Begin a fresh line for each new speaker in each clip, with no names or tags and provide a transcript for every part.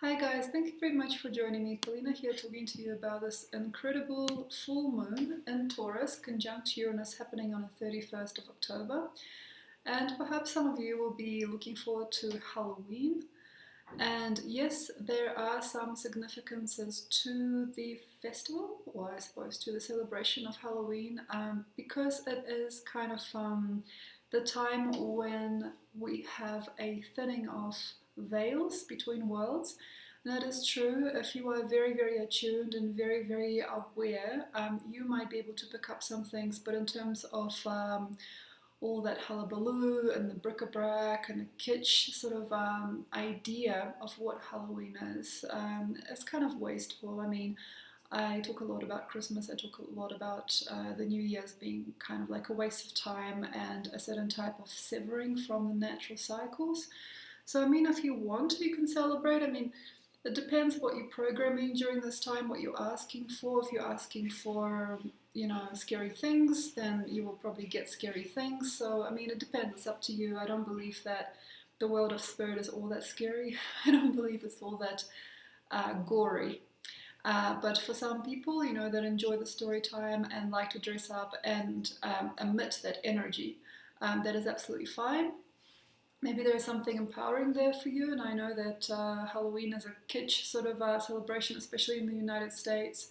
Hi guys, thank you very much for joining me. Polina here talking to you about this incredible full moon in Taurus conjunct Uranus happening on the 31st of October. And perhaps some of you will be looking forward to Halloween. And yes, there are some significances to the festival, or I suppose to the celebration of Halloween, because it is kind of the time when we have a thinning of veils between worlds. And that is true. If you are very, very attuned and very, very aware, you might be able to pick up some things. But in terms of all that hullabaloo and the bric-a-brac and the kitsch sort of idea of what Halloween is, it's kind of wasteful. I mean, I talk a lot about Christmas, I talk a lot about the New Year's being kind of like a waste of time and a certain type of severing from the natural cycles. So, I mean, if you want to, you can celebrate. I mean, it depends what you're programming during this time, what you're asking for. If you're asking for, scary things, then you will probably get scary things. So, I mean, it depends. It's up to you. I don't believe that the world of spirit is all that scary. I don't believe it's all that gory. But for some people, that enjoy the story time and like to dress up and emit that energy, that is absolutely fine. Maybe there is something empowering there for you, and I know that Halloween is a kitsch sort of celebration, especially in the United States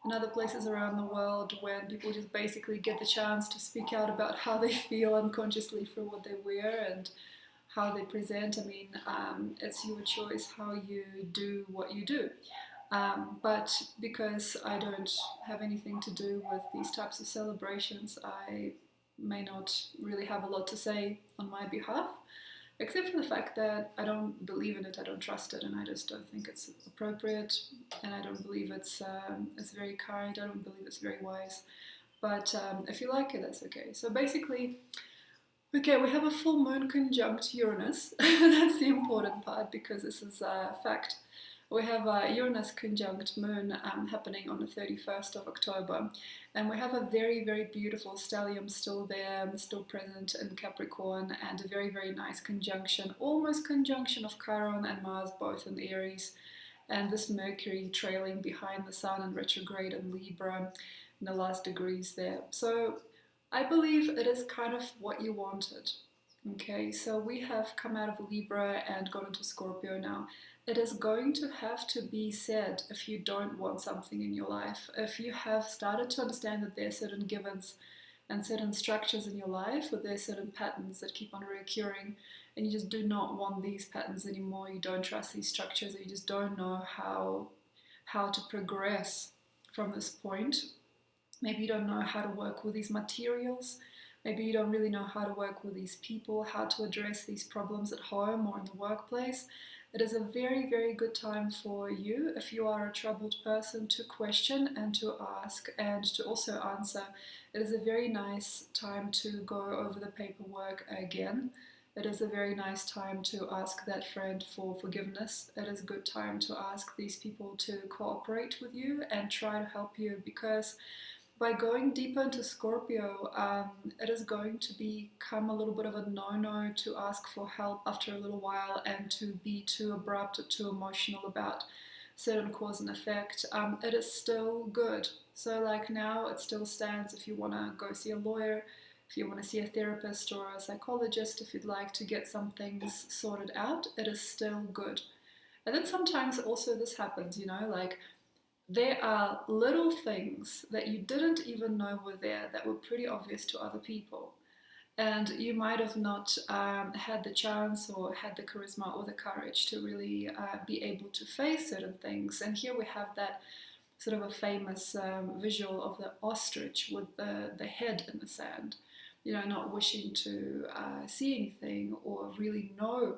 and other places around the world, when people just basically get the chance to speak out about how they feel unconsciously for what they wear and how they present. I mean, it's your choice how you do what you do. But because I don't have anything to do with these types of celebrations, I may not really have a lot to say on my behalf, except for the fact that I don't believe in it, I don't trust it, and I just don't think it's appropriate, and I don't believe it's very kind, I don't believe it's very wise. But if you like it, that's okay. So basically, okay, we have a full moon conjunct Uranus. That's the important part because this is a fact. We have Uranus conjunct Moon happening on the 31st of October, and we have a very, very beautiful stellium still there, still present in Capricorn, and a very, very nice conjunction, almost conjunction of Chiron and Mars, both in Aries, and this Mercury trailing behind the Sun in retrograde in Libra in the last degrees there. So I believe it is kind of what you wanted. Okay, so we have come out of Libra and gone into Scorpio now. It is going to have to be said if you don't want something in your life. If you have started to understand that there are certain givens and certain structures in your life, or there are certain patterns that keep on reoccurring, and you just do not want these patterns anymore, you don't trust these structures, or you just don't know how to progress from this point. Maybe you don't know how to work with these materials. Maybe you don't really know how to work with these people, how to address these problems at home or in the workplace. It is a very, very good time for you, if you are a troubled person, to question and to ask and to also answer. It is a very nice time to go over the paperwork again. It is a very nice time to ask that friend for forgiveness. It is a good time to ask these people to cooperate with you and try to help you, because by going deeper into Scorpio, it is going to become a little bit of a no-no to ask for help after a little while and to be too abrupt or too emotional about certain cause and effect. It is still good. So like now it still stands if you want to go see a lawyer, if you want to see a therapist or a psychologist, if you'd like to get some things sorted out, it is still good. And then sometimes also this happens, like there are little things that you didn't even know were there that were pretty obvious to other people. And you might have not had the chance or had the charisma or the courage to really be able to face certain things. And here we have that sort of a famous visual of the ostrich with the head in the sand, not wishing to see anything or really know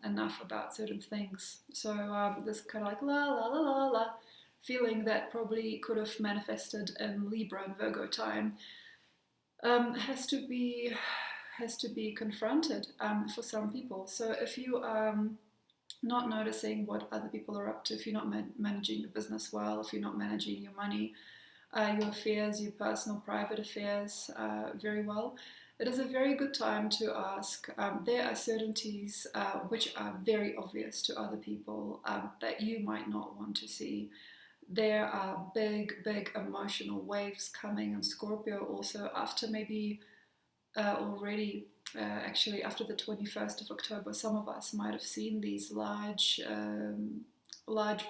enough about certain things. So this kind of like la la la la la feeling that probably could have manifested in Libra and Virgo time has to be confronted for some people. So if you are not noticing what other people are up to, if you're not managing your business well, if you're not managing your money, your affairs, your personal private affairs very well, it is a very good time to ask. There are certainties which are very obvious to other people that you might not want to see. There are big, big emotional waves coming in Scorpio also after maybe already, actually after the 21st of October, some of us might have seen these large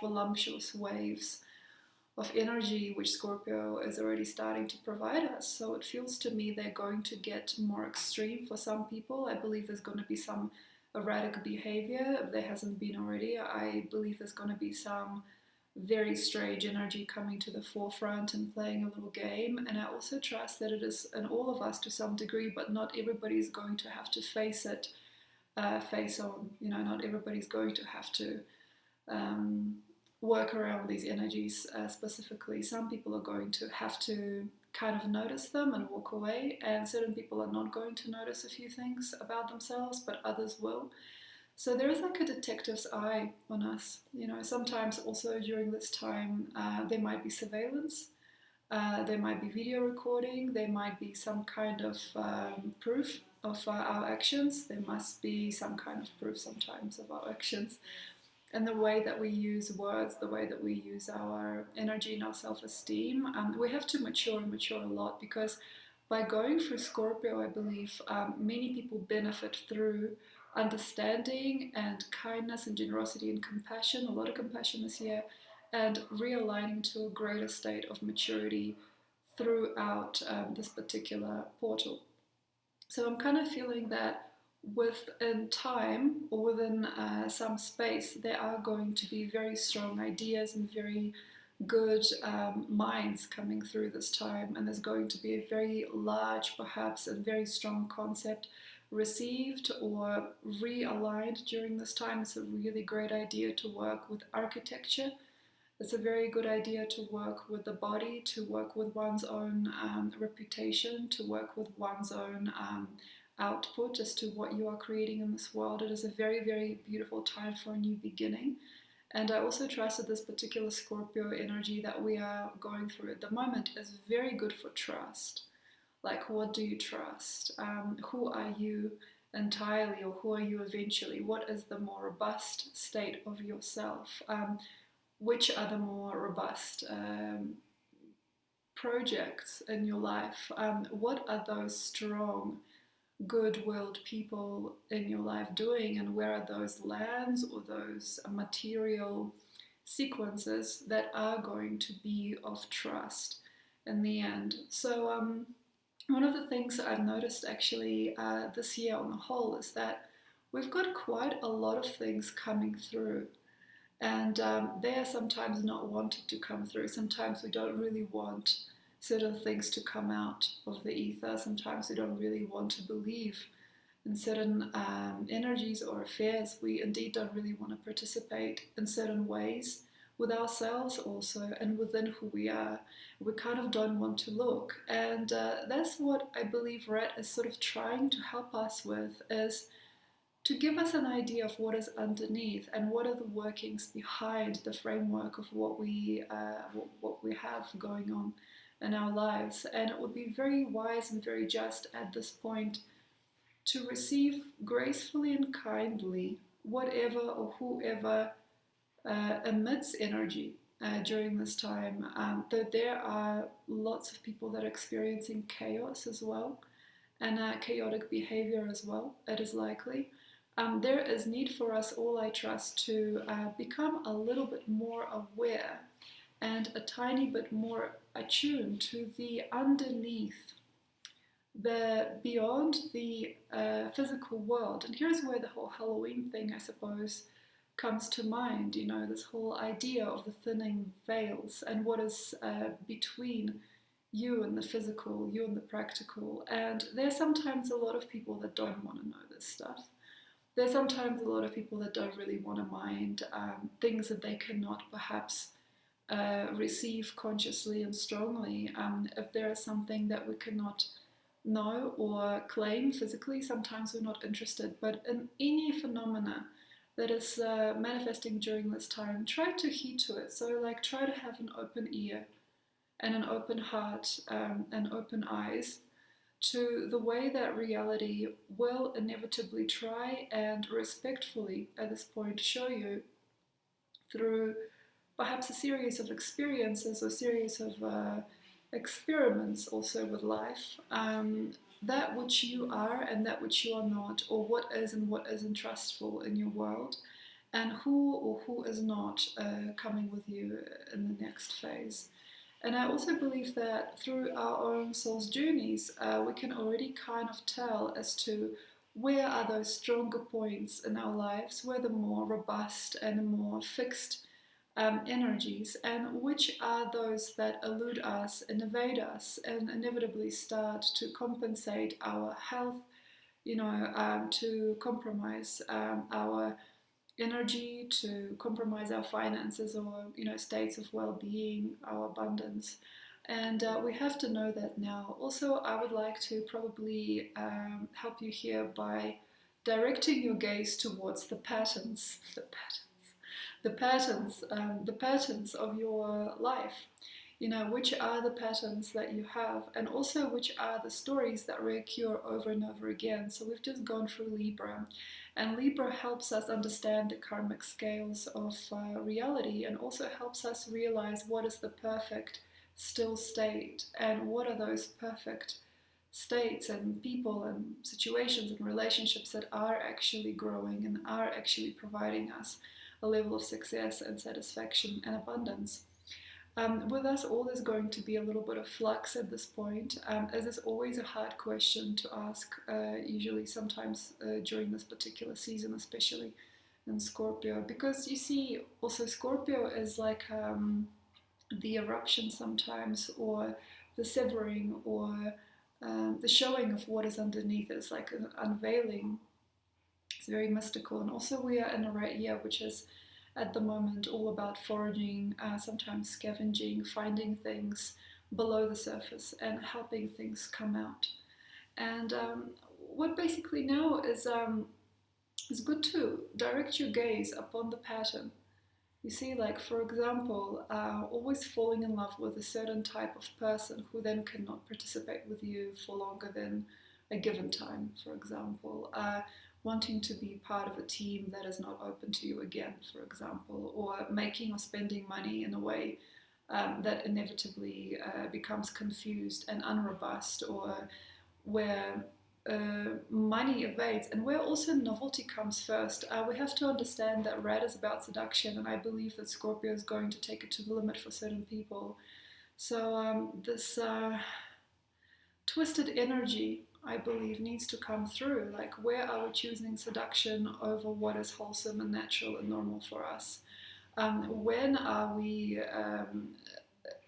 voluptuous waves of energy which Scorpio is already starting to provide us. So it feels to me they're going to get more extreme for some people. I believe there's going to be some erratic behavior if there hasn't been already. I believe there's going to be some very strange energy coming to the forefront and playing a little game. And I also trust that it is in all of us to some degree, but not everybody's going to have to face it face on. You know, not everybody's going to have to work around these energies specifically. Some people are going to have to kind of notice them and walk away, and certain people are not going to notice a few things about themselves, but others will. So there is like a detective's eye on us. You know, sometimes also during this time there might be surveillance, there might be video recording, there might be some kind of proof of our actions. There must be some kind of proof sometimes of our actions. And the way that we use words, the way that we use our energy and our self-esteem, we have to mature and mature a lot, because by going through Scorpio, I believe many people benefit through understanding and kindness and generosity and compassion, a lot of compassion this year, and realigning to a greater state of maturity throughout this particular portal. So I'm kind of feeling that within time or within some space, there are going to be very strong ideas and very good minds coming through this time, and there's going to be a very large, perhaps, and very strong concept received or realigned during this time. It's a really great idea to work with architecture. It's a very good idea to work with the body, to work with one's own reputation, to work with one's own output as to what you are creating in this world. It is a very, very beautiful time for a new beginning. And I also trust that this particular Scorpio energy that we are going through at the moment is very good for trust. Like, what do you trust? Who are you entirely, or who are you eventually? What is the more robust state of yourself? Which are the more robust projects in your life? What are those strong, good-willed people in your life doing, and where are those lands or those material sequences that are going to be of trust in the end? So one of the things that I've noticed actually this year on the whole is that we've got quite a lot of things coming through, and they are sometimes not wanted to come through. Sometimes we don't really want certain things to come out of the ether. Sometimes we don't really want to believe in certain energies or affairs. We indeed don't really want to participate in certain ways with ourselves also, and within who we are. We kind of don't want to look. And that's what I believe Red is sort of trying to help us with, is to give us an idea of what is underneath and what are the workings behind the framework of what we have going on in our lives. And it would be very wise and very just at this point to receive gracefully and kindly whatever or whoever emits energy during this time. Though there are lots of people that are experiencing chaos as well, and chaotic behavior as well, it is likely. There is need for us all, I trust, to become a little bit more aware and a tiny bit more attuned to the underneath, the beyond the physical world. And here's where the whole Halloween thing, I suppose, comes to mind. You know, this whole idea of the thinning veils and what is between you and the physical, you and the practical. And there's sometimes a lot of people that don't want to know this stuff. There's sometimes a lot of people that don't really want to mind things that they cannot perhaps receive consciously and strongly. If there is something that we cannot know or claim physically, sometimes we're not interested. But in any phenomena that is manifesting during this time, try to heed to it. So like, try to have an open ear and an open heart and open eyes to the way that reality will inevitably try and respectfully at this point show you through perhaps a series of experiences or series of experiments also with life, that which you are and that which you are not, or what is and what isn't trustful in your world, and who or who is not coming with you in the next phase. And I also believe that through our own soul's journeys, we can already kind of tell as to where are those stronger points in our lives, where the more robust and the more fixed energies, and which are those that elude us and evade us and inevitably start to compensate our health, to compromise our energy, to compromise our finances or states of well-being, our abundance. And we have to know that now. Also, I would like to probably help you here by directing your gaze towards the patterns, the patterns of your life. Which are the patterns that you have, and also which are the stories that reoccur over and over again. So we've just gone through Libra, and Libra helps us understand the karmic scales of reality, and also helps us realize what is the perfect still state, and what are those perfect states and people and situations and relationships that are actually growing and are actually providing us a level of success and satisfaction and abundance. With us all, there's going to be a little bit of flux at this point, as it's always a hard question to ask, usually sometimes during this particular season, especially in Scorpio, because you see, also Scorpio is like the eruption sometimes, or the severing, or the showing of what is underneath. It's like an unveiling. It's very mystical, and also we are in a right year, which is at the moment all about foraging, sometimes scavenging, finding things below the surface and helping things come out. And what basically now is good to direct your gaze upon the pattern. You see, like for example, always falling in love with a certain type of person who then cannot participate with you for longer than a given time, for example. Wanting to be part of a team that is not open to you again, for example, or making or spending money in a way that inevitably becomes confused and unrobust, or where money evades, and where also novelty comes first. We have to understand that red is about seduction, and I believe that Scorpio is going to take it to the limit for certain people. So this twisted energy, I believe, needs to come through. Like, where are we choosing seduction over what is wholesome and natural and normal for us? When are we,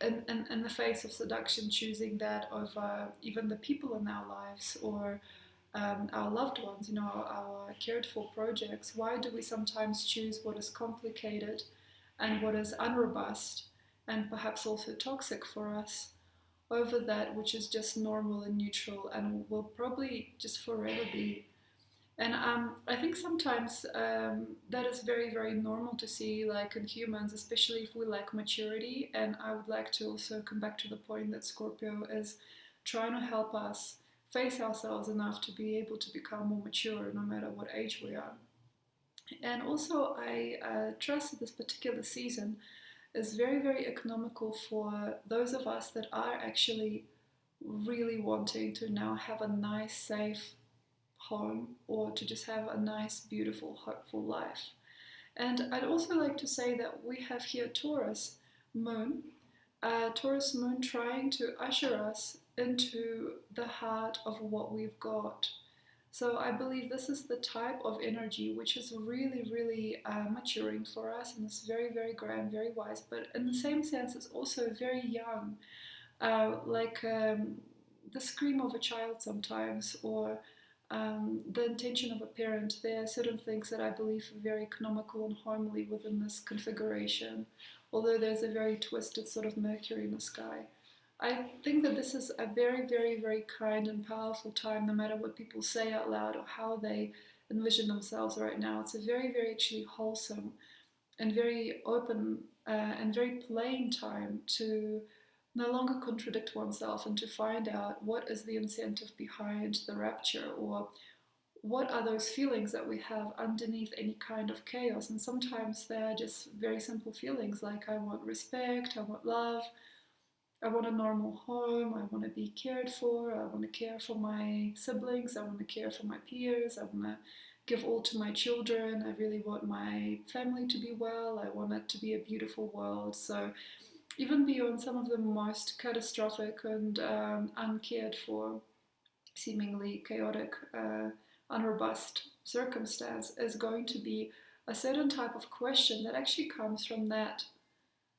in the face of seduction, choosing that over even the people in our lives, or our loved ones, our cared for projects? Why do we sometimes choose what is complicated and what is unrobust and perhaps also toxic for us, over that which is just normal and neutral and will probably just forever be? And I think sometimes that is very, very normal to see, like in humans, especially if we lack maturity. And I would like to also come back to the point that Scorpio is trying to help us face ourselves enough to be able to become more mature no matter what age we are. And also I trust that this particular season is very, very economical for those of us that are actually really wanting to now have a nice, safe home, or to just have a nice, beautiful, hopeful life. And I'd also like to say that we have here Taurus moon, trying to usher us into the heart of what we've got. So I believe this is the type of energy which is really, really maturing for us, and it's very, very grand, very wise, but in the same sense it's also very young, like the scream of a child sometimes, or the intention of a parent. There are certain things that I believe are very economical and homely within this configuration, although there's a very twisted sort of Mercury in the sky. I think that this is a very, very, very kind and powerful time, no matter what people say out loud or how they envision themselves right now. It's a very, very actually wholesome and very open and very plain time to no longer contradict oneself and to find out what is the incentive behind the rapture, or what are those feelings that we have underneath any kind of chaos. And sometimes they're just very simple feelings like, I want respect, I want love, I want a normal home, I want to be cared for, I want to care for my siblings, I want to care for my peers, I want to give all to my children, I really want my family to be well, I want it to be a beautiful world. So even beyond some of the most catastrophic and uncared for, seemingly chaotic, unrobust circumstance, is going to be a certain type of question that actually comes from that.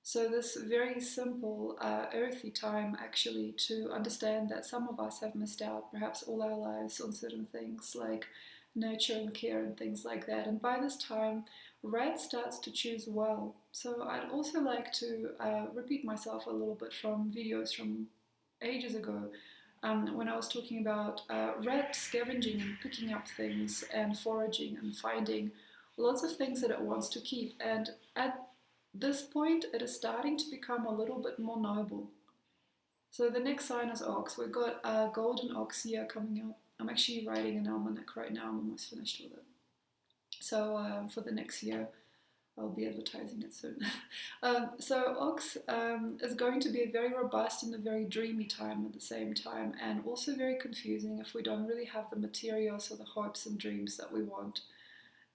So this very simple, earthy time actually to understand that some of us have missed out perhaps all our lives on certain things like nurture and care and things like that. And by this time, red starts to choose well. So I'd also like to repeat myself a little bit from videos from ages ago, when I was talking about red scavenging and picking up things and foraging and finding lots of things that it wants to keep. And at this point, it is starting to become a little bit more noble. So the next sign is ox. We've got a golden ox year coming up. I'm actually writing an almanac right now. I'm almost finished with it. So for the next year, I'll be advertising it soon. So ox is going to be very robust and a very dreamy time at the same time, and also very confusing if we don't really have the materials or the hopes and dreams that we want.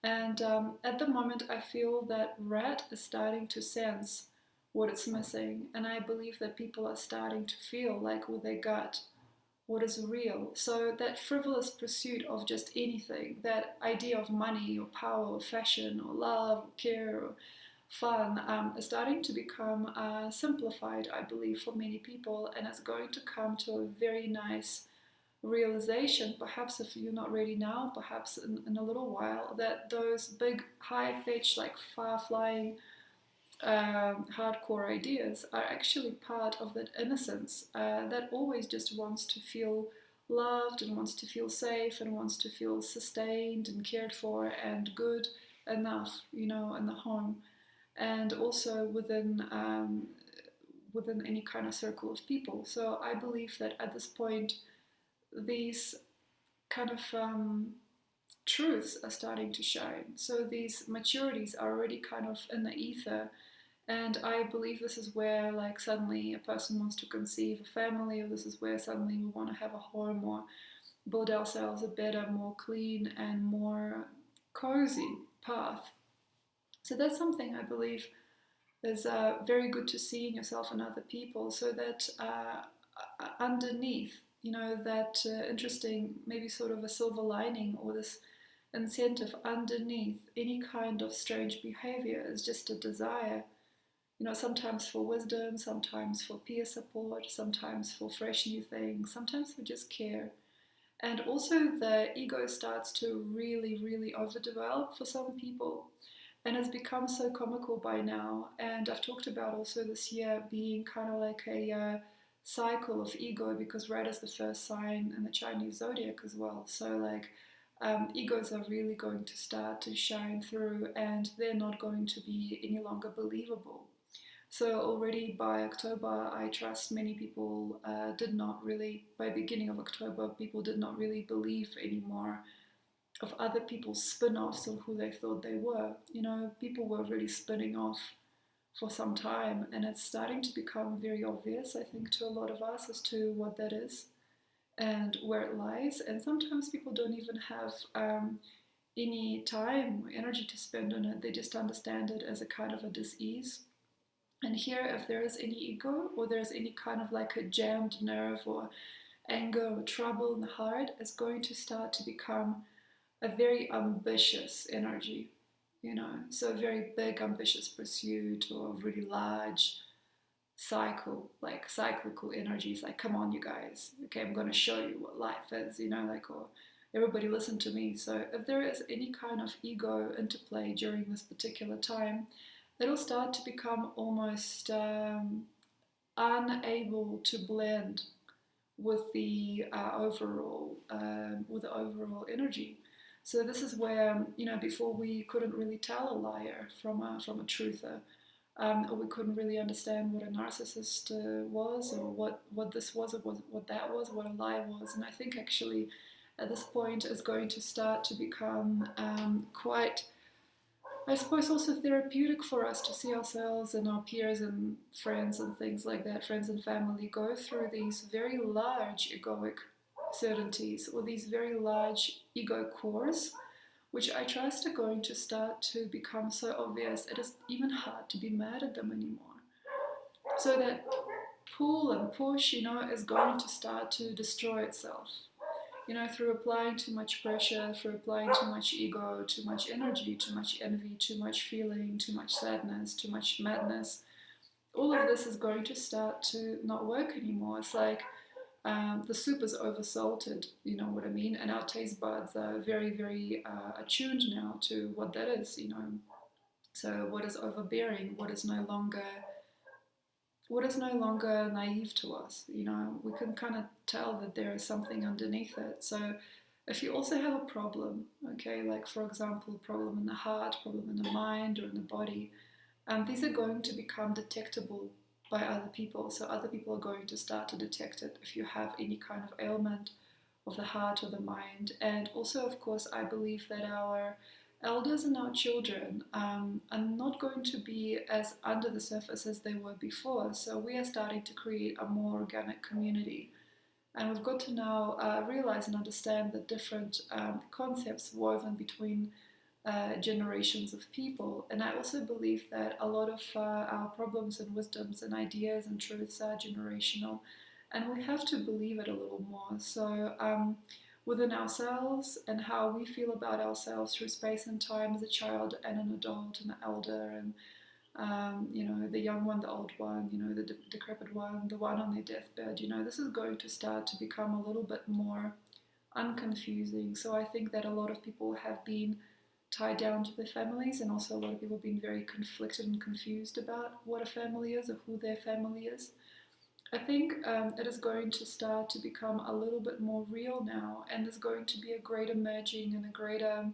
And at the moment, I feel that red is starting to sense what it's missing. And I believe that people are starting to feel like with their gut what is real. So that frivolous pursuit of just anything, that idea of money or power or fashion or love or care or fun, is starting to become simplified, I believe, for many people. And it's going to come to a very nice realization, perhaps if you're not ready now, perhaps in a little while, that those big high-fetched, like far-flying, hardcore ideas are actually part of that innocence that always just wants to feel loved and wants to feel safe and wants to feel sustained and cared for and good enough, you know, in the home, and also within any kind of circle of people. So I believe that at this point, these kind of truths are starting to shine. So these maturities are already kind of in the ether. And I believe this is where, like, suddenly a person wants to conceive a family, or this is where suddenly we want to have a home or build ourselves a better, more clean and more cozy path. So that's something I believe is very good to see in yourself and other people, so that underneath, you know, that interesting, maybe sort of a silver lining or this incentive underneath any kind of strange behavior is just a desire, you know, sometimes for wisdom, sometimes for peer support, sometimes for fresh new things, sometimes for just care. And also the ego starts to really, really overdevelop for some people. And it's become so comical by now. And I've talked about also this year being kind of like a cycle of ego, because red is the first sign in the Chinese zodiac as well. So like egos are really going to start to shine through, and they're not going to be any longer believable. So already by October, I trust many people did not really, by beginning of October, people did not really believe anymore of other people's spin-offs of who they thought they were. You know, people were really spinning off for some time, and it's starting to become very obvious, I think, to a lot of us as to what that is and where it lies. And sometimes people don't even have any time or energy to spend on it. They just understand it as a kind of a dis-ease. And here, if there is any ego, or there's any kind of like a jammed nerve or anger or trouble in the heart, it's going to start to become a very ambitious energy, you know, so a very big ambitious pursuit, or a really large cyclical energies, like, come on you guys, okay, I'm going to show you what life is, you know, like, or everybody listen to me. So if there is any kind of ego interplay during this particular time, it'll start to become almost unable to blend with the overall energy. So this is where, you know, before we couldn't really tell a liar from a truther, or we couldn't really understand what a narcissist was, or what this was, or what that was, what a lie was. And I think actually at this point it's going to start to become quite, I suppose, also therapeutic for us to see ourselves and our peers and friends and things like that, friends and family, go through these very large egoic certainties, or these very large ego cores, which I trust are going to start to become so obvious it is even hard to be mad at them anymore. So that pull and push, is going to start to destroy itself. Through applying too much pressure, through applying too much ego, too much energy, too much envy, too much feeling, too much sadness, too much madness. All of this is going to start to not work anymore. It's like the soup is oversalted, you know what I mean? And our taste buds are very, very attuned now to what that is, So what is overbearing, what is no longer naive to us, we can kind of tell that there is something underneath it. So if you also have a problem, okay, like for example, problem in the heart, problem in the mind, or in the body, these are going to become detectable by other people. So other people are going to start to detect it if you have any kind of ailment of the heart or the mind. And also, of course, I believe that our elders and our children are not going to be as under the surface as they were before. So we are starting to create a more organic community. And we've got to now realize and understand the different concepts woven between generations of people. And I also believe that a lot of our problems and wisdoms and ideas and truths are generational. And we have to believe it a little more. So within ourselves and how we feel about ourselves through space and time as a child and an adult and an elder, and the young one, the old one, the decrepit one, the one on their deathbed, this is going to start to become a little bit more unconfusing. So I think that a lot of people have been tied down to their families, and also a lot of people have been very conflicted and confused about what a family is or who their family is. I think it is going to start to become a little bit more real now, and there's going to be a greater merging and a greater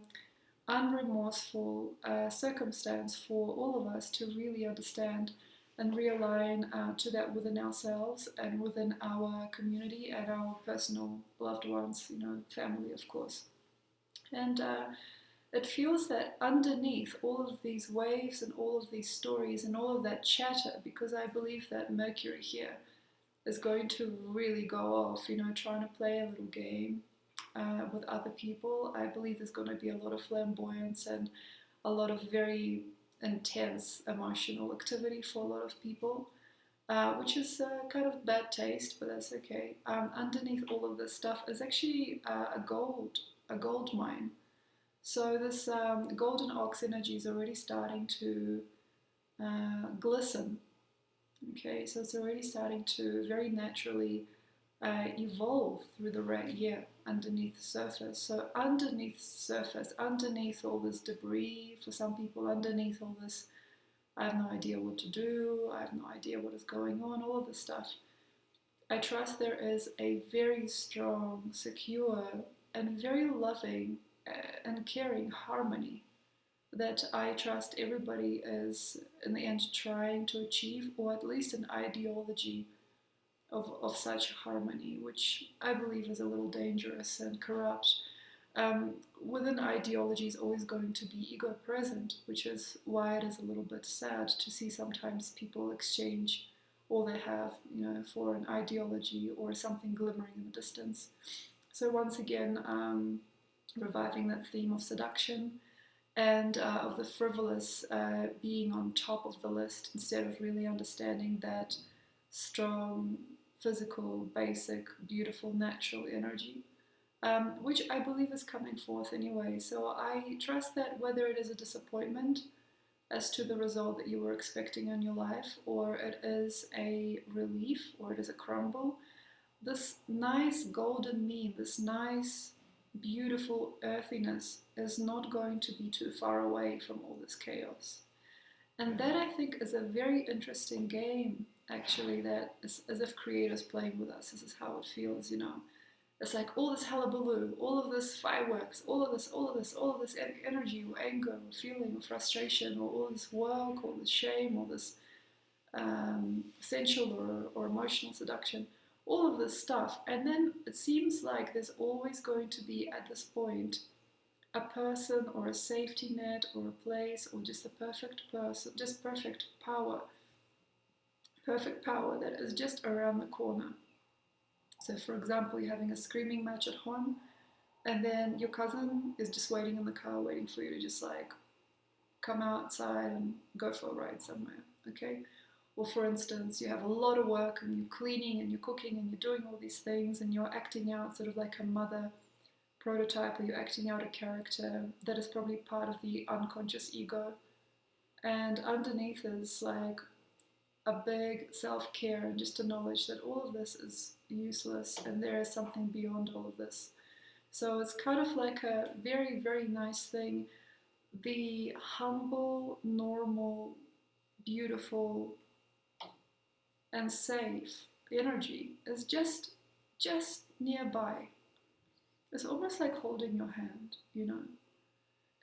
unremorseful circumstance for all of us to really understand and realign to that within ourselves and within our community and our personal loved ones, family, of course. And it feels that underneath all of these waves and all of these stories and all of that chatter, because I believe that Mercury here is going to really go off, trying to play a little game with other people. I believe there's going to be a lot of flamboyance and a lot of very intense emotional activity for a lot of people, which is kind of bad taste, but that's okay. Underneath all of this stuff is actually a gold mine. So this golden ox energy is already starting to glisten. Okay, so it's already starting to very naturally evolve through the year underneath the surface. So underneath the surface, underneath all this debris, for some people, underneath all this, I have no idea what to do, I have no idea what is going on, all of this stuff, I trust there is a very strong, secure, and very loving and caring harmony that I trust everybody is in the end trying to achieve, or at least an ideology of such harmony, which I believe is a little dangerous and corrupt. Within ideology is always going to be ego present, which is why it is a little bit sad to see sometimes people exchange all they have, for an ideology or something glimmering in the distance. So once again, reviving that theme of seduction and of the frivolous being on top of the list instead of really understanding that strong, physical, basic, beautiful, natural energy, which I believe is coming forth anyway. So I trust that whether it is a disappointment as to the result that you were expecting in your life, or it is a relief, or it is a crumble, this nice golden mean, this nice beautiful earthiness is not going to be too far away from all this chaos. And that, I think, is a very interesting game, actually, that is as if creators playing with us. This is how it feels, It's like all this hullabaloo, all of this fireworks, all of this energy or anger or feeling or frustration or all this work or this shame or this sensual or emotional seduction, all of this stuff. And then it seems like there's always going to be at this point a person or a safety net or a place or just a perfect person, just perfect power that is just around the corner. So for example, you're having a screaming match at home and then your cousin is just waiting in the car waiting for you to just like come outside and go for a ride somewhere, okay? Or for instance, you have a lot of work and you're cleaning and you're cooking and you're doing all these things and you're acting out sort of like a mother prototype, or you're acting out a character that is probably part of the unconscious ego. And underneath is like a big self-care and just a knowledge that all of this is useless and there is something beyond all of this. So it's kind of like a very, very nice thing. The humble, normal, beautiful, and safe energy is just nearby. It's almost like holding your hand, you know.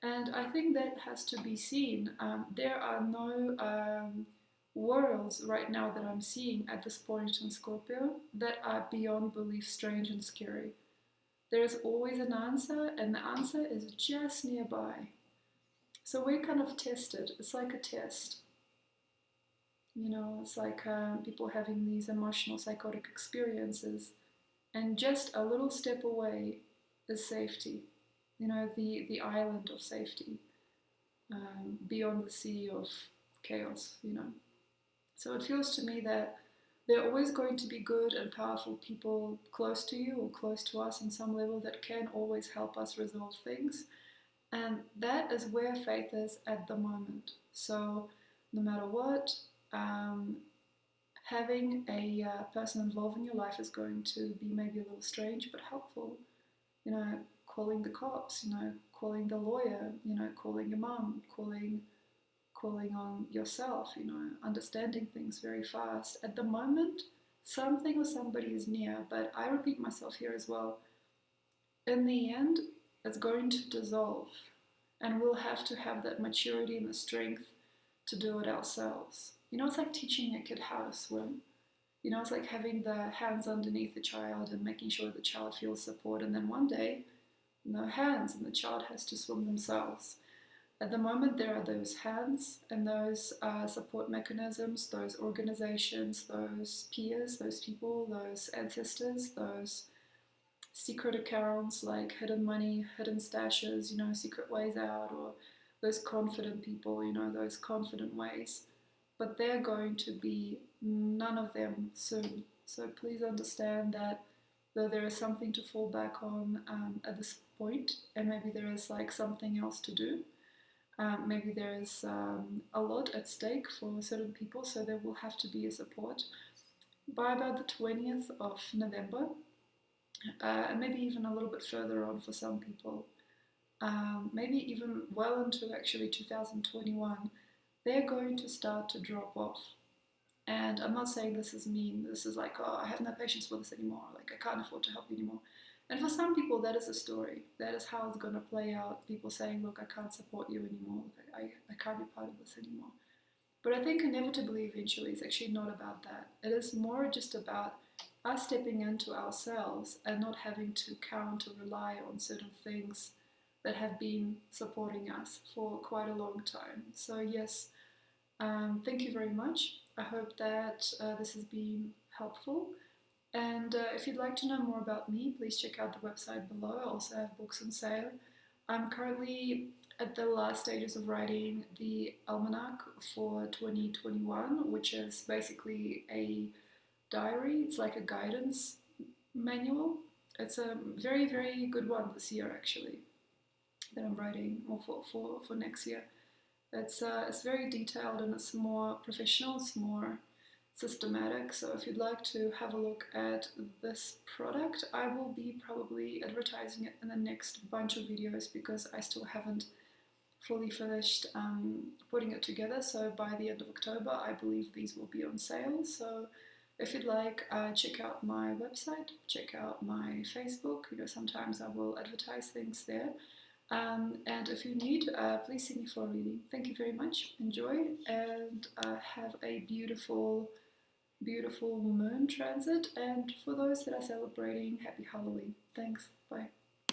And I think that has to be seen. There are no worlds right now that I'm seeing at this point in Scorpio that are beyond belief strange and scary. There's always an answer, and the answer is just nearby. So we kind of test it. It's like a test. You know, it's like people having these emotional psychotic experiences, and just a little step away is safety. You know, the island of safety, beyond the sea of chaos, you know. So it feels to me that there are always going to be good and powerful people close to you or close to us on some level that can always help us resolve things. And that is where faith is at the moment. So no matter what, having a person involved in your life is going to be maybe a little strange but helpful. You know, calling the cops, you know, calling the lawyer, you know, calling your mom, calling on yourself, you know, understanding things very fast. At the moment, something or somebody is near, but I repeat myself here as well. In the end, it's going to dissolve, and we'll have to have that maturity and the strength to do it ourselves. You know, it's like teaching a kid how to swim. You know, it's like having the hands underneath the child and making sure the child feels support, and then one day, no hands, and the child has to swim themselves. At the moment, there are those hands and those support mechanisms, those organizations, those peers, those people, those ancestors, those secret accounts like hidden money, hidden stashes, you know, secret ways out, or those confident people, you know, those confident ways. But they're going to be none of them soon. So please understand that though there is something to fall back on at this point, and maybe there is like something else to do, maybe there is a lot at stake for certain people, so there will have to be a support. By about the 20th of November, and maybe even a little bit further on for some people, maybe even well into actually 2021, they're going to start to drop off. And I'm not saying this is mean, this is like, oh, I have no patience for this anymore, like I can't afford to help you anymore. And for some people, that is a story. That is how it's going to play out. People saying, look, I can't support you anymore. I can't be part of this anymore. But I think inevitably, eventually, it's actually not about that. It is more just about us stepping into ourselves and not having to count or rely on certain things that have been supporting us for quite a long time. So yes, thank you very much. I hope that this has been helpful. And if you'd like to know more about me, please check out the website below. I also have books on sale. I'm currently at the last stages of writing the almanac for 2021, which is basically a diary. It's like a guidance manual. It's a very, very good one this year, actually, that I'm writing for next year. It's very detailed and it's more professional, it's more systematic. So if you'd like to have a look at this product, I will be probably advertising it in the next bunch of videos because I still haven't fully finished putting it together. So by the end of October, I believe these will be on sale. So If you'd like, check out my website, check out my Facebook. Sometimes I will advertise things there. And if you need, please see me for a reading. Thank you very much. Enjoy and have a beautiful, beautiful moon transit. And for those that are celebrating, happy Halloween. Thanks. Bye.